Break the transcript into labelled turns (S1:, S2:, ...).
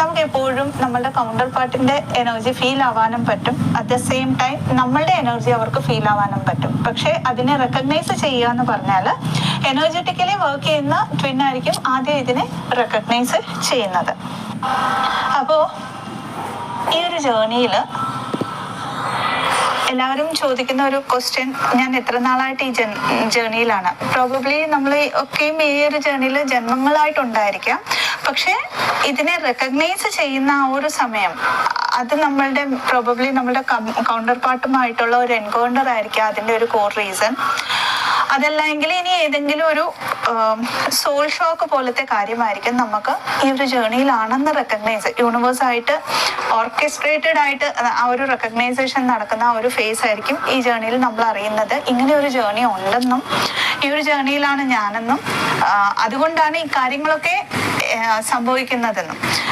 S1: നമുക്ക് എപ്പോഴും നമ്മളുടെ കൗണ്ടർ പാർട്ടിന്റെ എനർജി ഫീൽ ആവാനും പറ്റും. അറ്റ് ദ സെയിം ടൈം നമ്മളുടെ എനർജി അവർക്ക് ഫീൽ ആവാനും പറ്റും. പക്ഷെ അതിനെ റെക്കഗ്നൈസ് ചെയ്യുക എന്ന് പറഞ്ഞാൽ എനർജറ്റിക്കലി വർക്ക് ചെയ്യുന്ന ട്വിൻ ആയിരിക്കും ആദ്യം ഇതിനെ റെക്കഗ്നൈസ് ചെയ്യുന്നത്. അപ്പോ ഈ ഒരു ജേർണിയിൽ എല്ലാവരും ചോദിക്കുന്ന ഒരു ക്വസ്റ്റ്യൻ, ഞാൻ എത്ര നാളായിട്ട് ഈ ജേർണിയിലാണ്? പ്രോബബ്ലി നമ്മൾ ഒക്കെയും ഈ ഒരു ജേർണിയിൽ ജന്മങ്ങളായിട്ടുണ്ടായിരിക്കാം. പക്ഷെ ഇതിനെ റെക്കഗ്നൈസ് ചെയ്യുന്ന ആ ഒരു സമയം, അത് നമ്മളുടെ പ്രോബബ്ലി നമ്മളുടെ കൗണ്ടർ പാർട്ടുമായിട്ടുള്ള ഒരു എൻകൗണ്ടർ ആയിരിക്കാം അതിൻ്റെ ഒരു കോർ റീസൺ. അതല്ലെങ്കിൽ ഇനി ഏതെങ്കിലും ഒരു സോൾ ഷോക്ക് പോലത്തെ കാര്യമായിരിക്കും നമുക്ക് ഈ ഒരു ജേർണിയിലാണെന്ന് റെക്കഗ്നൈസ്, യൂണിവേഴ്സായിട്ട് ഓർക്കസ്ട്രേറ്റഡ് ആയിട്ട് ആ ഒരു റെക്കഗ്നൈസേഷൻ നടക്കുന്ന ആ ഒരു ഫേസ് ആയിരിക്കും ഈ ജേർണിയിൽ നമ്മൾ അറിയുന്നത്. ഇങ്ങനെ ഒരു ജേർണി ഉണ്ടെന്നും ഈ ഒരു ജേർണിയിലാണ് ഞാനെന്നും അതുകൊണ്ടാണ് ഈ കാര്യങ്ങളൊക്കെ സംഭവിക്കുന്നതെന്നും.